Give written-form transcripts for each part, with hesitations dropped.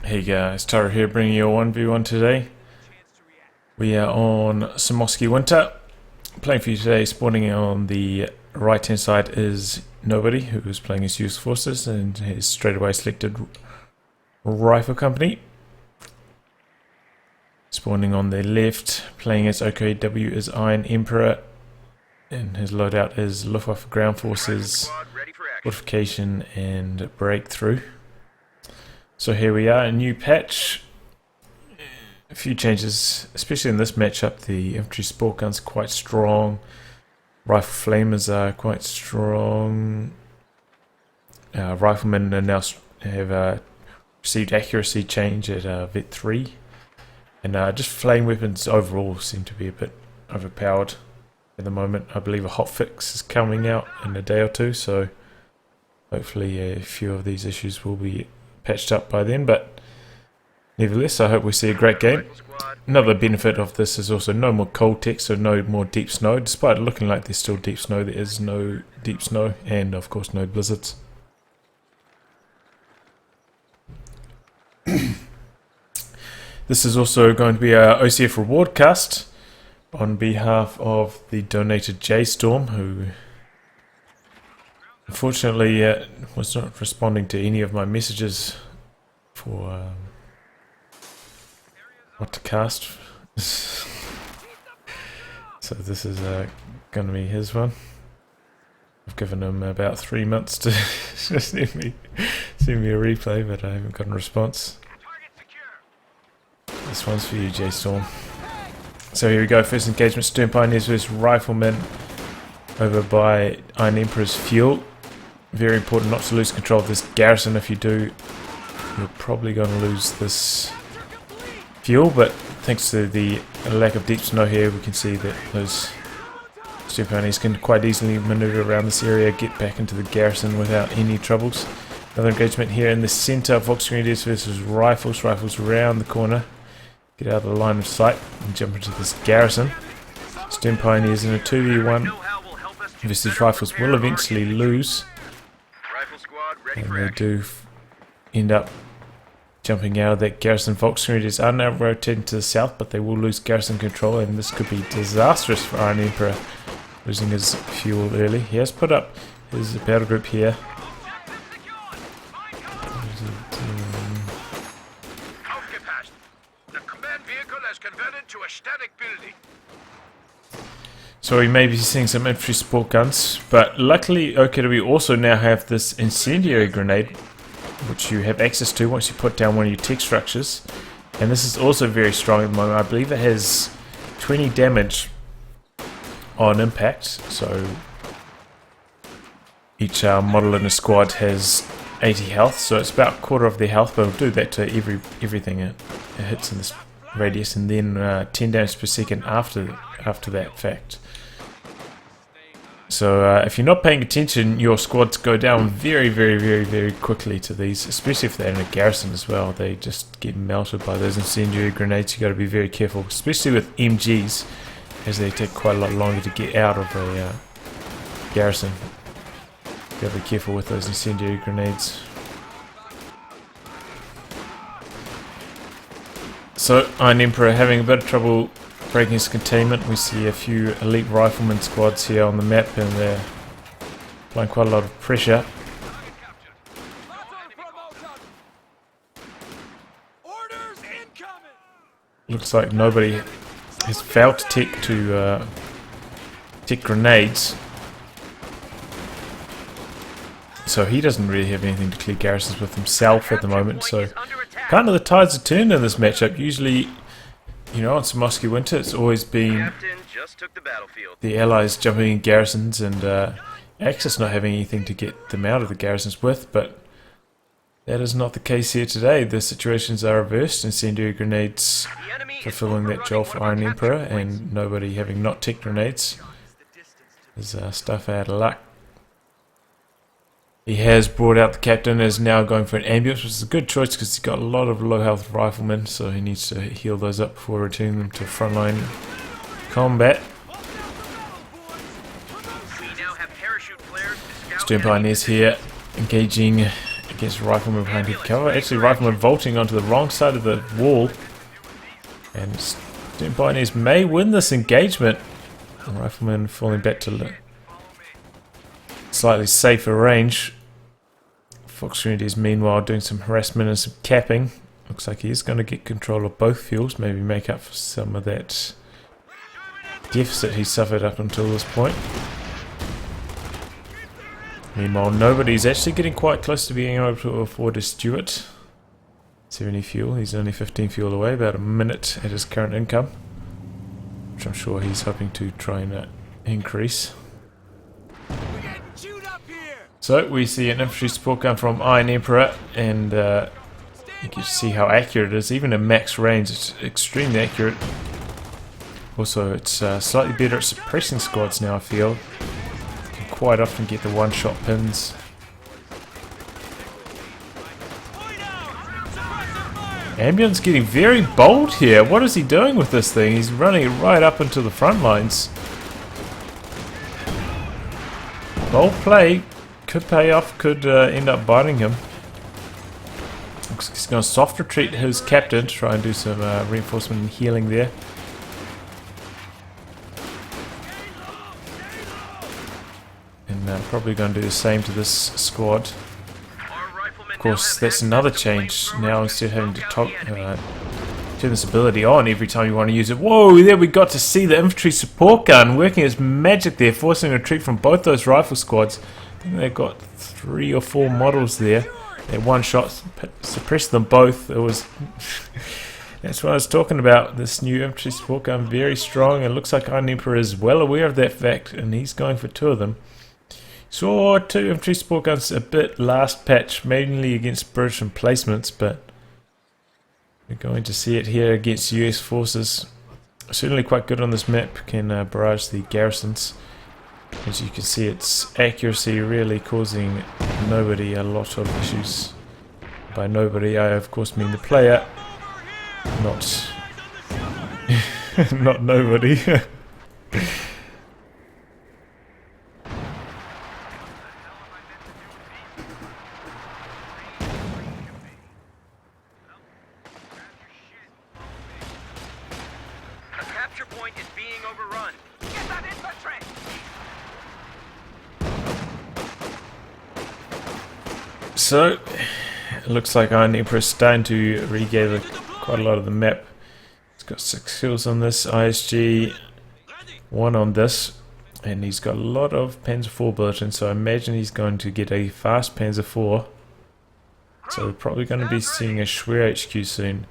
Hey guys, Taro here bringing you a 1v1 today. We are on Semoskiy Winter. Playing for you today, spawning on the right hand side is Nobody, who is playing his US Forces and has straight away selected Rifle Company. Spawning on the left, playing as OCF is Iron Emperor, and his loadout is Luftwaffe Ground Forces, Fortification and Breakthrough. So here we are, a new patch, a few changes, especially in this matchup. The infantry sport guns are quite strong, rifle flamers are quite strong, riflemen are now have received accuracy change at Vet 3, and just flame weapons overall seem to be a bit overpowered at the moment. I believe a hotfix is coming out in a day or two, so hopefully a few of these issues will be patched up by then, but nevertheless I hope we see a great game. Another benefit of this is also no more cold tech, so no more deep snow. Despite it looking like there's still deep snow, there is no deep snow, and of course no blizzards. This is also going to be our OCF reward cast on behalf of the donated J-Storm, who unfortunately was not responding to any of my messages for what to cast. So this is going to be his one. I've given him about 3 months to send me a replay, but I haven't gotten a response. This one's for you, J-Storm. So here we go, first engagement, Stern Pioneers versus Riflemen over by Iron Emperor's fuel. Very important not to lose control of this garrison. If you do, you're probably going to lose this fuel, but thanks to the lack of deep snow here, we can see that those Stern Pioneers can quite easily maneuver around this area, get back into the garrison without any troubles. Another engagement here in the centre, Volksgrenadiers versus Rifles. Rifles around the corner, get out of the line of sight and jump into this garrison. Stern Pioneers in a 2v1 versus Rifles will eventually lose, and they do end up jumping out of that garrison. Volksgrenadiers are now rotating to the south, but they will lose garrison control, and this could be disastrous for Iron Emperor, losing his fuel early. He has put up his battle group here. So we may be seeing some infantry support guns, but luckily OKW also now have this incendiary grenade, which you have access to once you put down one of your tech structures, and this is also very strong at the moment. I believe it has 20 damage on impact, so each model in a squad has 80 health, so it's about a quarter of their health, but it'll do that to everything it hits in this radius, and then 10 damage per second after that fact. So if you're not paying attention, your squads go down very, very, very, very quickly to these, especially if they're in a garrison as well. They just get melted by those incendiary grenades. You've got to be very careful, especially with MGs, as they take quite a lot longer to get out of a garrison. You've got to be careful with those incendiary grenades. So Iron Emperor having a bit of trouble breaking his containment. We see a few elite rifleman squads here on the map, and they're applying quite a lot of pressure. Looks like Nobody has failed to tech grenades, so he doesn't really have anything to clear garrisons with himself at the moment. So kind of the tides are turned in this matchup. Usually, you know, on Semoskiy Winter, it's always been the Allies jumping in garrisons and Axis not having anything to get them out of the garrisons with, but that is not the case here today. The situations are reversed. Incendiary grenades fulfilling that job for Iron Emperor, and Nobody having not tech grenades is stuff out of luck. He has brought out the captain, is now going for an ambulance, which is a good choice because he's got a lot of low health riflemen, so he needs to heal those up before returning them to frontline combat. Stern Pioneers here engaging against Rifleman behind heavy cover. Actually, Rifleman vaulting onto the wrong side of the wall. And Student Pioneers may win this engagement. Rifleman falling back to slightly safer range. Fox Grenadiers meanwhile doing some harassment and some capping. Looks like he is going to get control of both fuels, maybe make up for some of that deficit he suffered up until this point. Meanwhile, nobody's actually getting quite close to being able to afford a Stuart. 70 fuel, he's only 15 fuel away, about a minute at his current income, which I'm sure he's hoping to try and increase. So we see an infantry support gun from Iron Emperor, and you can see how accurate it is. Even at max range, it's extremely accurate. Also, it's slightly better at suppressing squads now, I feel. You can quite often get the one-shot pins. Ambion's getting very bold here. What is he doing with this thing? He's running it right up into the front lines. Bold play. Could pay off, could end up biting him. Looks like he's going to soft retreat his captain to try and do some reinforcement and healing there. And probably going to do the same to this squad. Of course, that's another change. Now instead of having to turn this ability on every time you want to use it. Whoa, there we got to see the infantry support gun working its magic there, forcing a retreat from both those rifle squads. I think they've got 3 or 4 models there. That one shot suppressed them both. It was that's what I was talking about. This new infantry support gun, very strong. It looks like Iron Emperor is well aware of that fact, and he's going for 2 of them. Saw 2 infantry support guns a bit last patch, mainly against British emplacements, but we're going to see it here against US forces. Certainly quite good on this map, can barrage the garrisons. As you can see, its accuracy really causing nobody a lot of issues. By nobody, I of course mean the player, not not nobody. So, it looks like Iron Emperor is starting to regather quite a lot of the map. He's got 6 kills on this, ISG 1 on this, and he's got a lot of Panzer IV bulletins, so I imagine he's going to get a fast Panzer IV. So we're probably going to be seeing a Schwer HQ soon.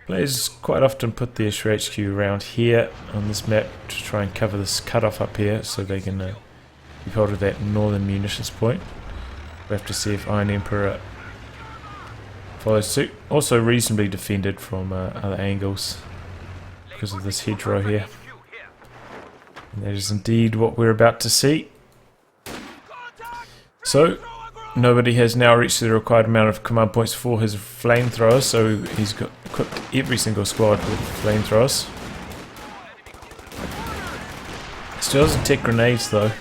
Players quite often put their Schwer HQ around here on this map to try and cover this cutoff up here so they can keep hold of that northern munitions point. We have to see if Iron Emperor follows suit. Also reasonably defended from other angles because of this hedgerow here. And that is indeed what we're about to see. So, nobody has now reached the required amount of command points for his flamethrowers, so he's got equipped every single squad with flamethrowers. Still doesn't take grenades though,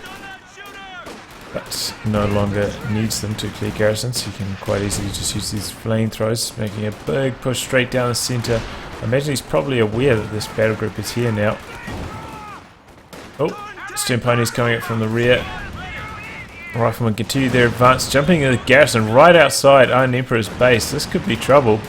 but no longer needs them to clear garrisons. You can quite easily just use these flamethrowers, making a big push straight down the centre. I imagine he's probably aware that this battle group is here now. Oh, Student Pioneers coming up from the rear. Riflemen continue their advance, jumping in the garrison right outside Iron Emperor's base. This could be trouble.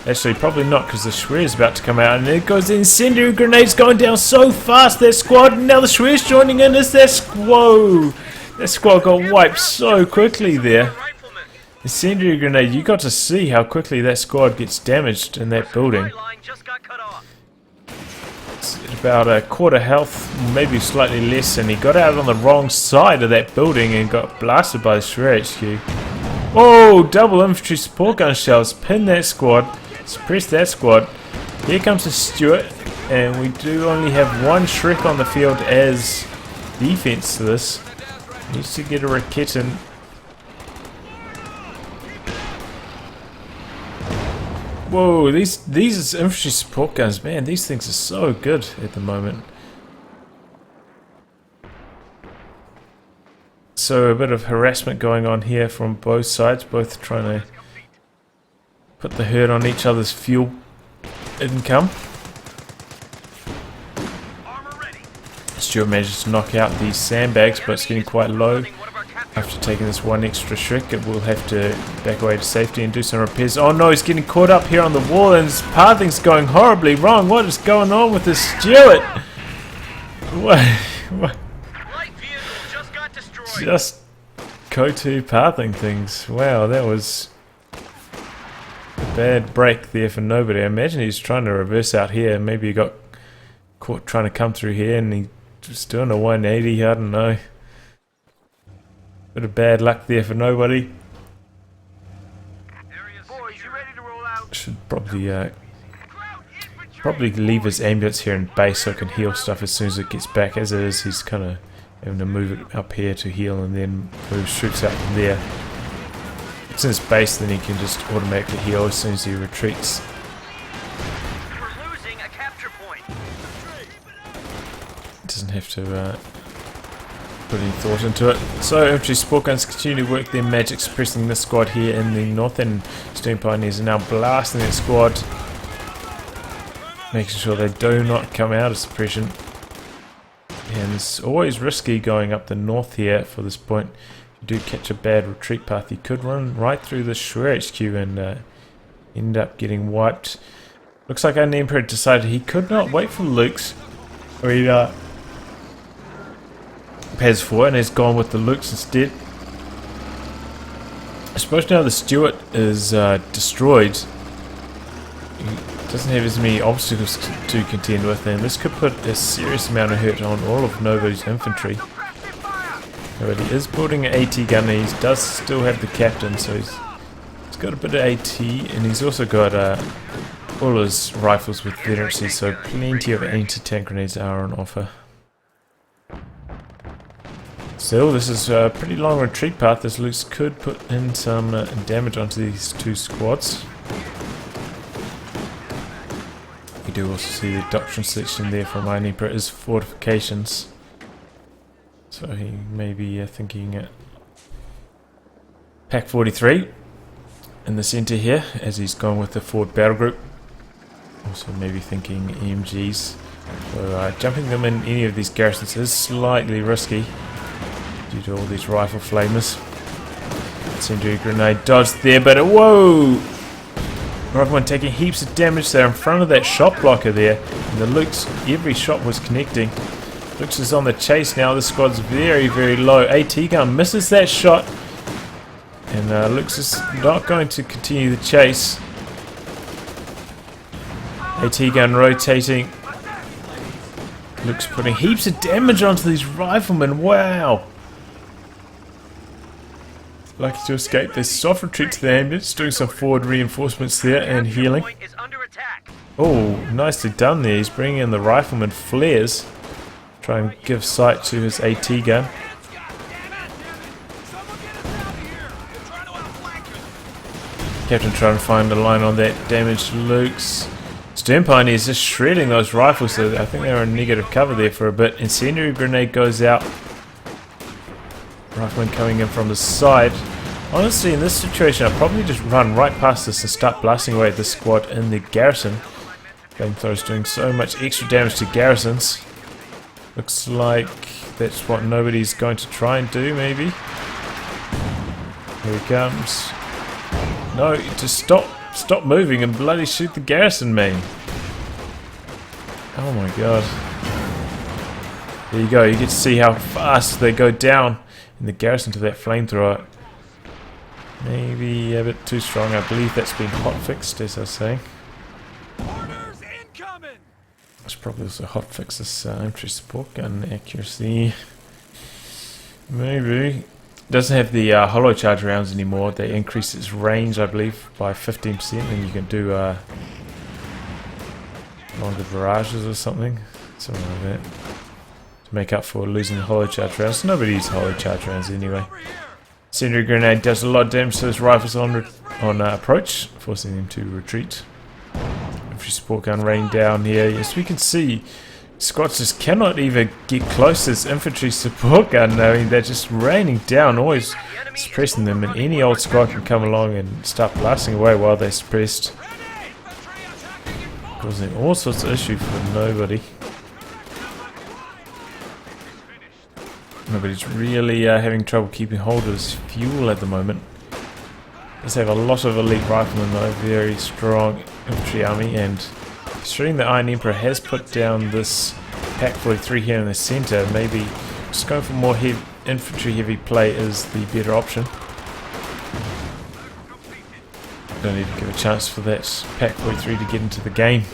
Actually, probably not, because the Schwer is about to come out, and there goes the incendiary grenades going down so fast. That squad, and now the Schwer's joining in. Is that whoa? That squad got wiped so quickly there. Incendiary grenade. You got to see how quickly that squad gets damaged in that building. It's at about a quarter health, maybe slightly less, and he got out on the wrong side of that building and got blasted by the Schwer HQ. Oh, double infantry support gun shells. Pin that squad. Suppress that squad. Here comes the Stuart, and we do only have one Shrek on the field as defense to this. Needs to get a Raketin. Whoa, these infantry support guns, man, these things are so good at the moment. So a bit of harassment going on here from both sides, both trying to put the hurt on each other's fuel income. Stuart manages to knock out these sandbags, but it's getting quite low. After taking this one extra Shrek, it will have to back away to safety and do some repairs. Oh no, he's getting caught up here on the wall and his pathing's going horribly wrong. What is going on with this Stuart? What? Just COH2 pathing things. Wow, that was a bad break there for nobody. I imagine he's trying to reverse out here. Maybe he got caught trying to come through here and he was doing a 180. I don't know. Bit of bad luck there for nobody. Should probably leave his ambulance here in base so it can heal stuff as soon as it gets back. As it is, he's kind of having to move it up here to heal and then move troops out from there. If it's in his base, then he can just automatically heal as soon as he retreats. Doesn't have to put any thought into it. So infantry support guns continue to work their magic, suppressing this squad here in the north, and Stone Pioneers are now blasting that squad, making sure they do not come out of suppression. And it's always risky going up the north here for this point. If you do catch a bad retreat path, you could run right through the COH2 and end up getting wiped. Looks like our Emperor decided he could not wait for Luke's, or he has 4 and has gone with the Lukes instead. I suppose now the Stuart is destroyed, he doesn't have as many obstacles to contend with, and this could put a serious amount of hurt on all of Novo's infantry. But he is building an AT gun and he does still have the captain, so he's got a bit of AT, and he's also got all his rifles with veterancy, so plenty of anti-tank grenades are on offer. Still, this is a pretty long retreat path. This Luke's could put in some damage onto these two squads. We do also see the doctrine section there from Iron Emperor is fortifications. So he may be thinking Pack 43 in the centre here, as he's gone with the forward battle group. Also maybe thinking EMGs. So jumping them in any of these garrisons is slightly risky due to all these rifle flamers. Incendiary grenade dodged there, but whoa! Rifleman taking heaps of damage there in front of that shot blocker there. And the Luke's, every shot was connecting. Luke's is on the chase now. The squad's very, very low. AT gun misses that shot. And Luke's is not going to continue the chase. AT gun rotating. Luke's putting heaps of damage onto these riflemen. Wow! Lucky to escape this soft retreat to the ambulance, doing some forward reinforcements there and healing. Oh, nicely done there. He's bringing in the rifleman flares. Try and give sight to his AT gun. Captain trying to find a line on that damaged Luke's. Stern Pioneers just shredding those rifles, so I think they were in negative cover there for a bit. Incendiary grenade goes out. Rifleman coming in from the side. Honestly, in this situation, I'll probably just run right past this and start blasting away at this squad in the garrison. Flamethrowers doing so much extra damage to garrisons. Looks like that's what nobody's going to try and do, maybe. Here he comes. No, just stop moving and bloody shoot the garrison, man. Oh my god. There you go, you get to see how fast they go down in the garrison to that flamethrower. Maybe a bit too strong. I believe that's been hotfixed, as I was saying. It's probably also hotfix this infantry support gun accuracy. Maybe. Doesn't have the hollow charge rounds anymore. They increased its range, I believe, by 15%, and you can do longer barrages or something like that, to make up for losing the hollow charge rounds. Nobody uses hollow charge rounds anyway. Incendiary grenade does a lot of damage to his rifles on approach, forcing them to retreat. Infantry support gun raining down here. Yes, we can see Squads just cannot even get close to this infantry support gun. I mean, they're just raining down, always suppressing them, and any old squad can come along and start blasting away while they're suppressed, causing all sorts of issues for nobody. Nobody's really having trouble keeping hold of his fuel at the moment. Does have a lot of elite riflemen though, very strong infantry army, and considering the Iron Emperor has put down this Pack 43 here in the centre, maybe just going for more infantry heavy play is the better option. Don't need to give a chance for that Pack 43 to get into the game.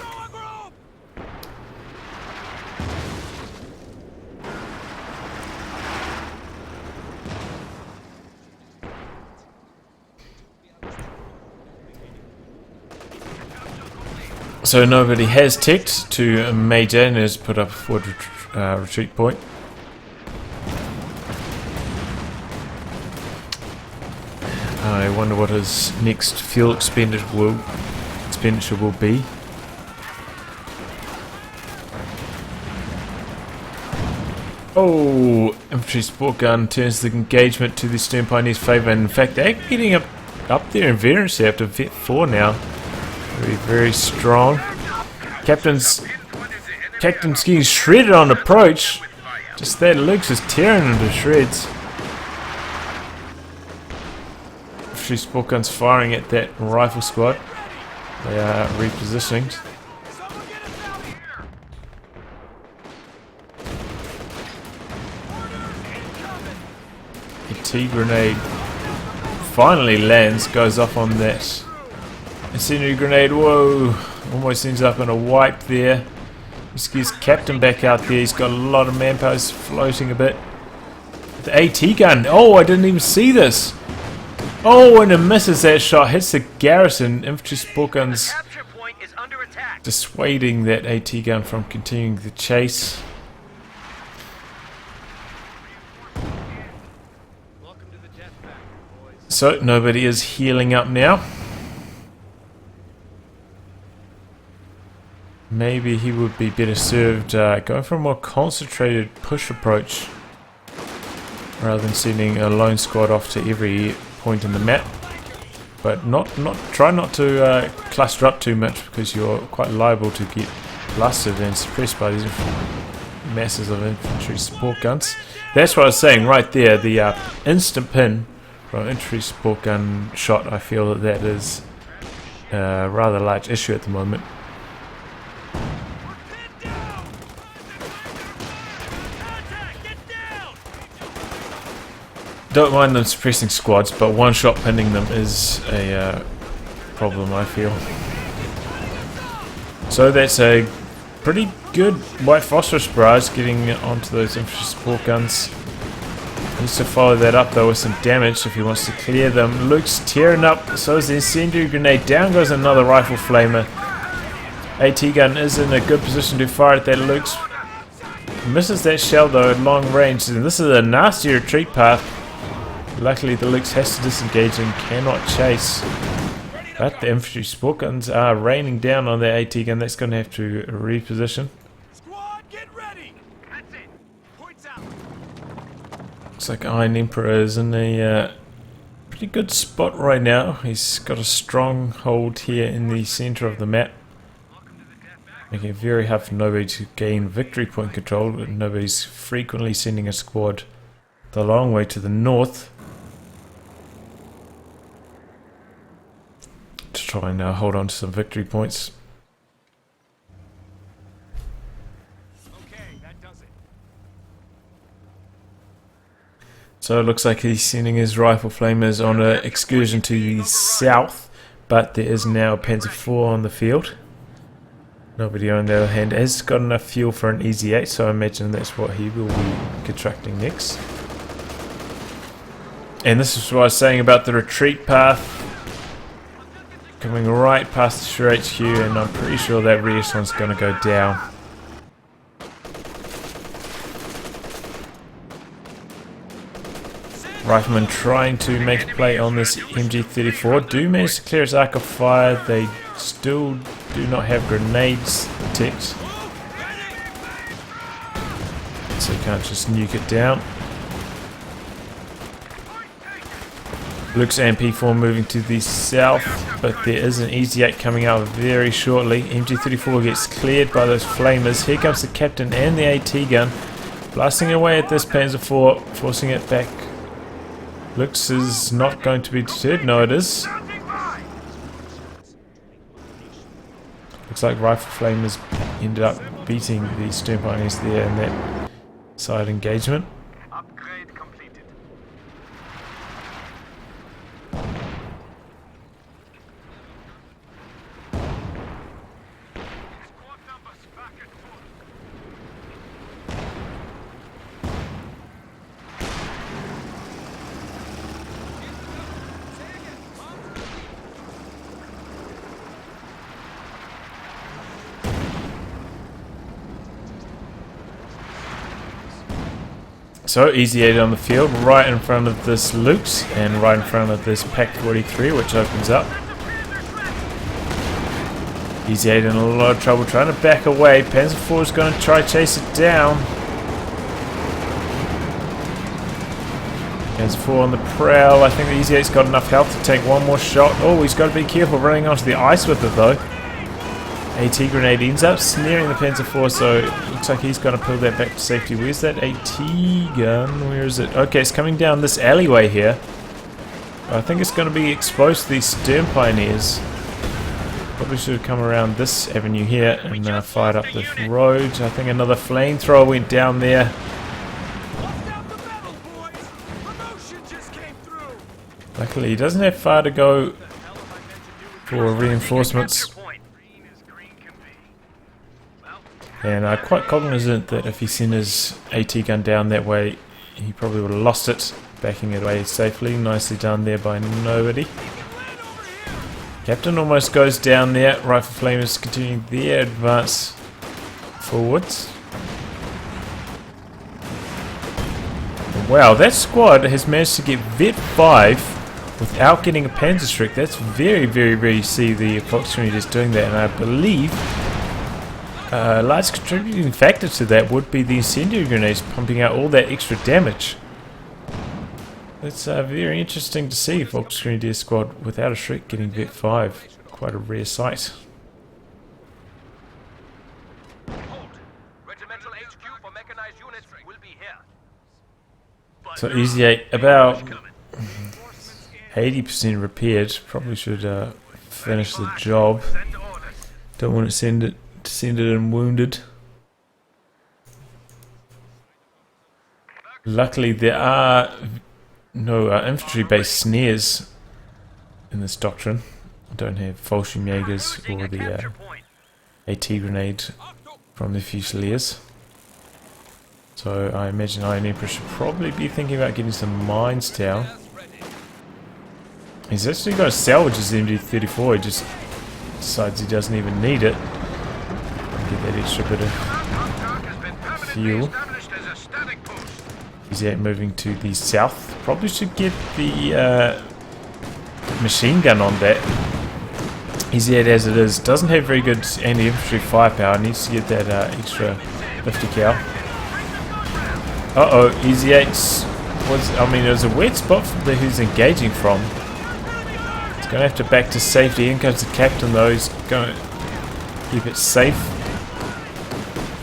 So nobody has ticked to Major and has put up a forward retreat point. I wonder what his next fuel expenditure will be. Oh, infantry support gun turns the engagement to the Stern Pioneer's favour, and in fact they're getting up there in veterancy after Vet 4 now. Very, very strong. Captain Semoskiy shredded on approach. Just that Luke's just tearing into shreds. Infantry support guns firing at that rifle squad. They are repositioning. A T grenade finally lands, goes off on that incendiary grenade. Whoa, almost ends up in a wipe there. Semoskiy's captain back out there. He's got a lot of manpower, he's floating a bit. The AT gun, oh, I didn't even see this. Oh, and it misses that shot, hits the garrison. Infantry support guns dissuading that AT gun from continuing the chase. So nobody is healing up now. Maybe he would be better served going for a more concentrated push approach rather than sending a lone squad off to every point in the map. But try not to cluster up too much, because you're quite liable to get blasted and suppressed by these masses of infantry support guns. That's what I was saying right there. The instant pin from infantry support gun shot, I feel that is a rather large issue at the moment. Don't mind them suppressing squads, but one shot pinning them is a problem, I feel. So that's a pretty good white phosphorus barrage getting onto those infantry support guns. Needs to follow that up though with some damage if he wants to clear them. Luke's tearing up, so is the incendiary grenade. Down goes another rifle flamer. AT gun is in a good position to fire at that. Luke's misses that shell though at long range, and this is a nasty retreat path. Luckily the Lux has to disengage and cannot chase. But the infantry support guns are raining down on their AT gun. That's going to have to reposition. Squad, get ready. That's it. Points out. Looks like Iron Emperor is in a pretty good spot right now. He's got a strong hold here in the centre of the map, making it very hard for nobody to gain victory point control. Nobody's frequently sending a squad the long way to the north to try and hold on to some victory points. Okay, that does it. So it looks like he's sending his rifle flamers on an excursion to the south, but there is now a Panzer IV on the field. Nobody on the other hand has got enough fuel for an Easy 8, so I imagine that's what he will be constructing next. And this is what I was saying about the retreat path. Coming right past the Sure HQ, and I'm pretty sure that reasson's going to go down. Riflemen trying to make a play on this MG34 do manage to clear its arc of fire. They still do not have grenades ticked. can't just nuke it down. Luke's MP4 moving to the south, but there is an Easy-8 coming out very shortly. MG34 gets cleared by those flamers. Here comes the captain and the AT gun, blasting away at this Panzer IV, forcing it back. Luke's is not going to be deterred. No, it is. Looks like rifle flamers ended up beating the Stern Pioneers there in that side engagement. Upgrade completed. Squad numbers back at full. So, Easy-8 on the field, right in front of this Luke's, and right in front of this Pack 43, which opens up. Easy-8 in a lot of trouble, trying to back away. Panzer IV is going to try chase it down. Panzer IV on the prowl. I think the Easy-8's got enough health to take one more shot. Oh, he's got to be careful running onto the ice with it, though. AT grenade ends up snaring the Panzer IV, so it looks like he's going to pull that back to safety. Where's that AT gun? Where is it? Okay, it's coming down this alleyway here. I think it's going to be exposed to these Stern Pioneers. Probably should have come around this avenue here and fired up this road. I think another flamethrower went down there. Bust out the metal, boys! Promotion just came through! Luckily, he doesn't have far to go for reinforcements. And I'm quite cognizant that if he sent his AT gun down that way, he probably would have lost it, backing it away safely. Nicely done there by nobody. Captain almost goes down there. Rifle flamers continuing their advance forwards. Wow, that squad has managed to get Vet 5 without getting a Panzerstreak. That's very, very rare. You see the Fox Grenadiers doing that, and I believe a large contributing factor to that would be the incendiary grenades pumping out all that extra damage. It's very interesting to see Fox Grenadier squad without a Shrek getting Vet 5. Quite a rare sight. Hold. Regimental HQ for mechanized units will be here. So Easy-8 about 80% repaired. Probably should finish the job. Don't want to send it and wounded. Luckily there are no infantry based snares in this doctrine. I don't have Fallschirmjägers or the AT grenade from the Fusiliers. So I imagine Iron Emperor should probably be thinking about getting some mines down. He's actually got to salvage his MG34, he just decides he doesn't even need it. Get that extra bit of fuel. Easy-8 moving to the south. Probably should get the machine gun on that. Easy-8 as it is doesn't have very good anti-infantry firepower. Needs to get that extra 50 cal. Uh-oh, Easy-8's was, I mean, it was a weird spot from there who's engaging from. It's going to have to back to safety. In comes the captain though. He's going to keep it safe.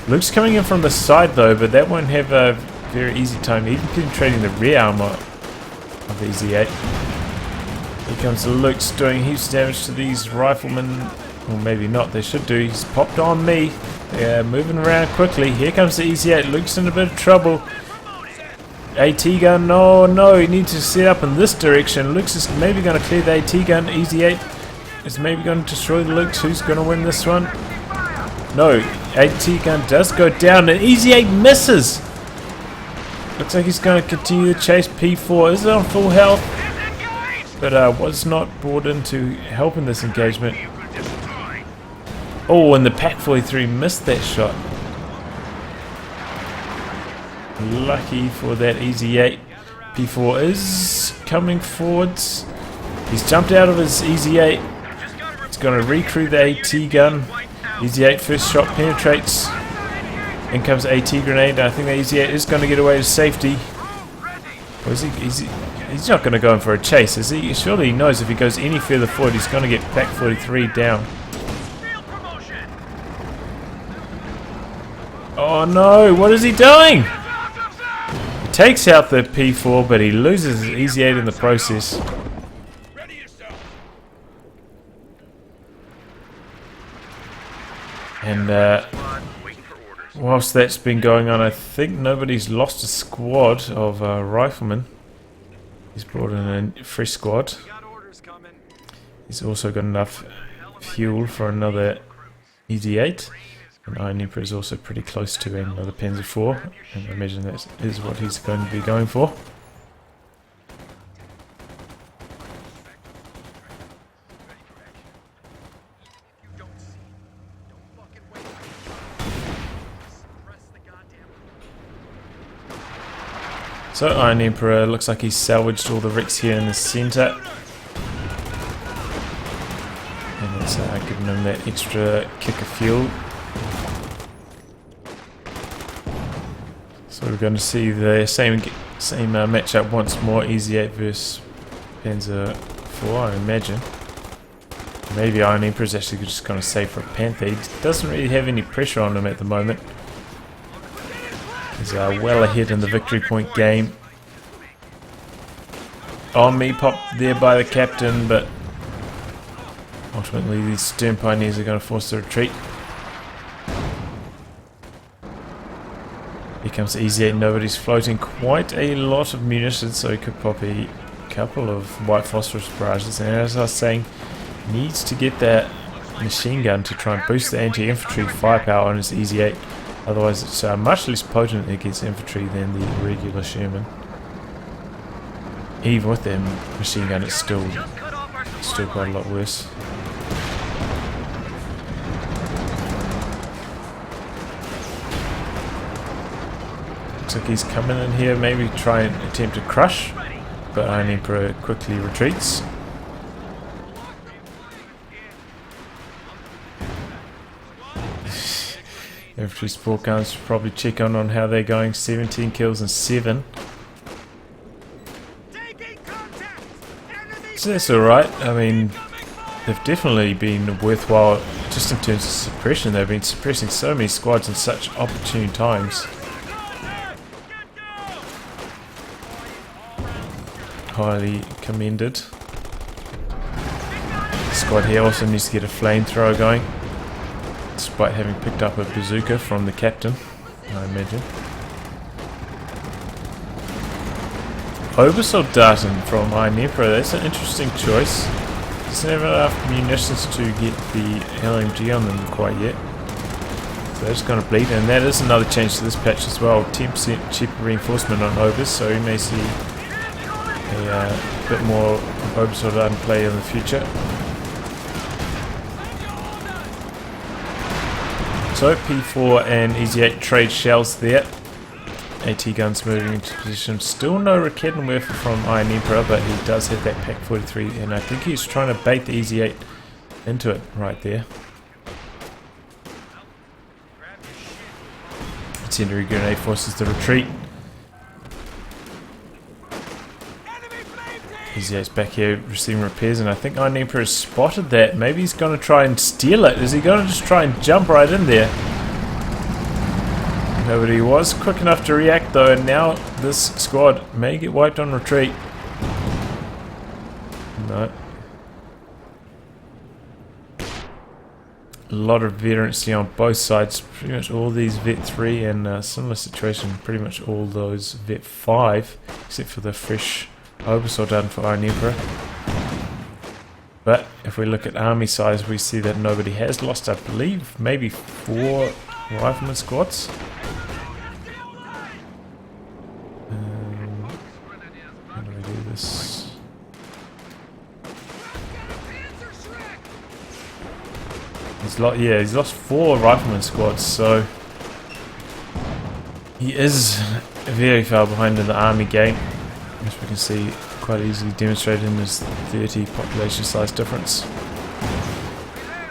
Luke's coming in from the side though, but that won't have a very easy time even penetrating the rear armor of Easy-8. Here comes Luke's doing heaps of damage to these riflemen. Or maybe not, they should do. He's popped on me. They're moving around quickly. Here comes the Easy-8. Luke's in a bit of trouble. AT gun, no, he needs to set up in this direction. Luke's is maybe going to clear the AT gun. Easy-8 is maybe going to destroy the Luke's. Who's going to win this one? No, AT gun does go down and Easy-8 misses. Looks like he's going to continue the chase. P4 is on full health, but was not brought in to help in this engagement. Oh, and the Pack 43 missed that shot. Lucky for that Easy-8. P4 is coming forwards. He's jumped out of his Easy-8. He's going to recrew the AT gun. Easy-8 first shot penetrates. In comes AT grenade. I think the EZ8 is going to get away to safety. Or is he's not going to go in for a chase, is he? Surely he knows if he goes any further forward, he's going to get back 43 down. Oh no, what is he doing? He takes out the P4, but he loses his EZ8 in the process. And whilst that's been going on, I think nobody's lost a squad of riflemen. He's brought in a fresh squad. He's also got enough fuel for another EZ8. And Iron Emperor is also pretty close to another Panzer IV. And I imagine that is what he's going to be going for. So Iron Emperor looks like he's salvaged all the wrecks here in the centre. And it's giving him that extra kick of fuel. So we're going to see the same matchup once more, EZ8 versus Panzer IV, I imagine. Maybe Iron Emperor is actually just going to save for a Panther. He doesn't really have any pressure on him at the moment. He's well ahead in the victory point game. On me, popped there by the captain, but ultimately these Stern Pioneers are going to force the retreat. Here comes the EZ8. Nobody's floating quite a lot of munitions, so he could pop a couple of white phosphorus barrages. And as I was saying, needs to get that machine gun to try and boost the anti-infantry firepower on his EZ8. Otherwise it's much less potent against infantry than the regular Sherman. Even with their machine gun, it's still quite a lot worse. Looks like he's coming in here, maybe try and attempt to crush, but Iron Emperor quickly retreats. Infantry support guns probably check on how they're going. 17 kills and 7. So that's alright. I mean, they've definitely been worthwhile just in terms of suppression. They've been suppressing so many squads in such opportune times. Highly commended. The squad here also needs to get a flamethrower going, despite having picked up a bazooka from the captain, I imagine. Obersoldaten from Iron Emperor, that's an interesting choice. Doesn't have enough munitions to get the LMG on them quite yet. So they're just going to bleed, and that is another change to this patch as well. 10% cheaper reinforcement on Obers, so we may see a bit more Obersoldaten play in the future. So P4 and EZ8 trade shells there. AT guns moving into position. Still no Raketenwerfer from Iron Emperor, but he does have that Pack 43, and I think he's trying to bait the EZ8 into it right there. Incendiary grenade forces the retreat. EZ8's back here receiving repairs, and I think Iron Emperor has spotted that. Maybe he's going to try and steal it. Is he going to just try and jump right in there? Nobody was quick enough to react though, and now this squad may get wiped on retreat. No. A lot of veterancy on both sides. Pretty much all these Vet 3 and similar situation. Pretty much all those Vet 5, except for the fresh Obersoldaten for Iron Emperor. But if we look at army size, we see that nobody has lost, I believe, maybe 4 rifleman squads. How do we do this? He's lost 4 rifleman squads, so he is very far behind in the army game, as we can see quite easily demonstrated in his 30 population size difference.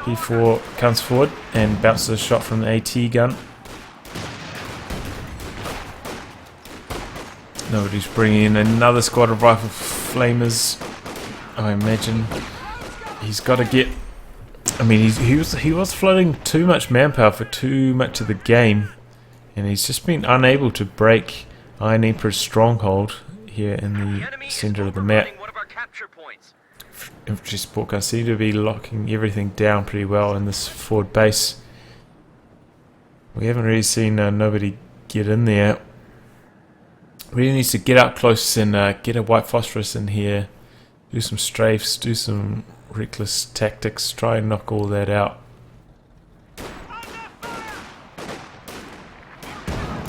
P4 comes forward and bounces a shot from the AT gun. Nobody's bringing in another squad of rifle flamers. I imagine he's got to get. I mean, he was flooding too much manpower for too much of the game, and he's just been unable to break Iron Emperor's stronghold here in the center of the map. Infantry support guys seem to be locking everything down pretty well in this forward base. We haven't really seen nobody get in there. Really needs to get up close and get a white phosphorus in here. Do some strafes, do some reckless tactics, try and knock all that out.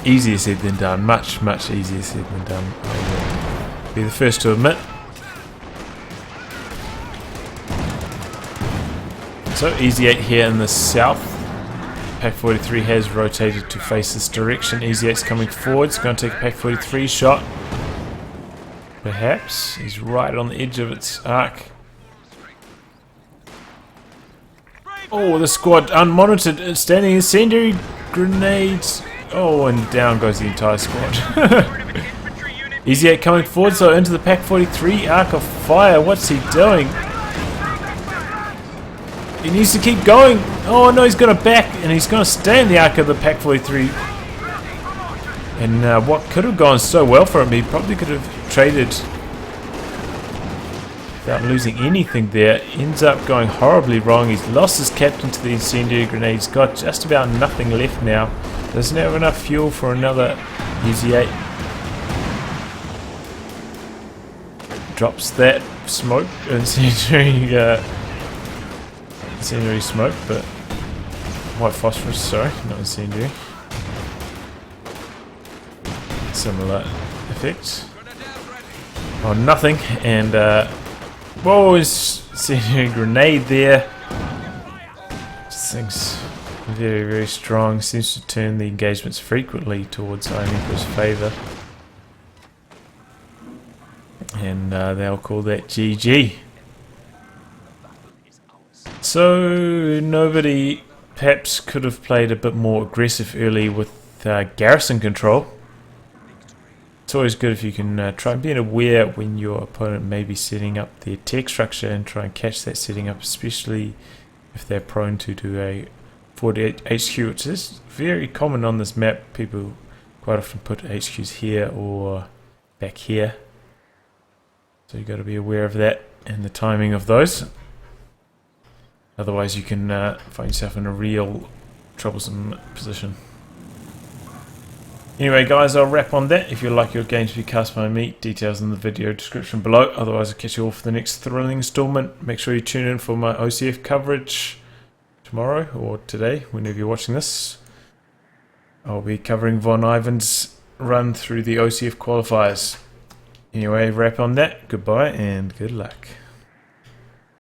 Easier said than done, much easier said than done. I will be the first to admit. So Easy 8 here in the south. Pack 43 has rotated to face this direction. Easy 8's coming forward. It's going to take a Pack 43 shot. Perhaps. He's right on the edge of its arc. Oh, the squad unmonitored, standing incendiary grenades. Oh, and down goes the entire squad. Easy 8 coming forward, so into the Pack 43 arc of fire. What's he doing? He needs to keep going. Oh no, he's going to back, and he's going to stay in the arc of the Pack 43. And what could have gone so well for him, he probably could have traded without losing anything there. Ends up going horribly wrong. He's lost his captain to the incendiary grenade. He's got just about nothing left now. Doesn't have enough fuel for another Easy 8. Drops that smoke, incendiary smoke, but white phosphorus, sorry, not incendiary. Similar effect. Oh, nothing, and whoa, incendiary grenade there. This thing's very strong. Seems to turn the engagements frequently towards Iron Emperor's favour. And they'll call that GG. So nobody perhaps could have played a bit more aggressive early with garrison control. It's always good if you can try and be aware when your opponent may be setting up their tech structure and try and catch that setting up, especially if they're prone to do a 48 HQ, which is very common on this map. People quite often put HQs here or back here. So you've got to be aware of that and the timing of those. Otherwise you can find yourself in a real troublesome position. Anyway guys, I'll wrap on that. If you'd like your game to be cast by me, details in the video description below. Otherwise I'll catch you all for the next thrilling installment. Make sure you tune in for my OCF coverage tomorrow or today, whenever you're watching this. I'll be covering Von Ivan's run through the OCF qualifiers. Anyway, wrap on that. Goodbye and good luck.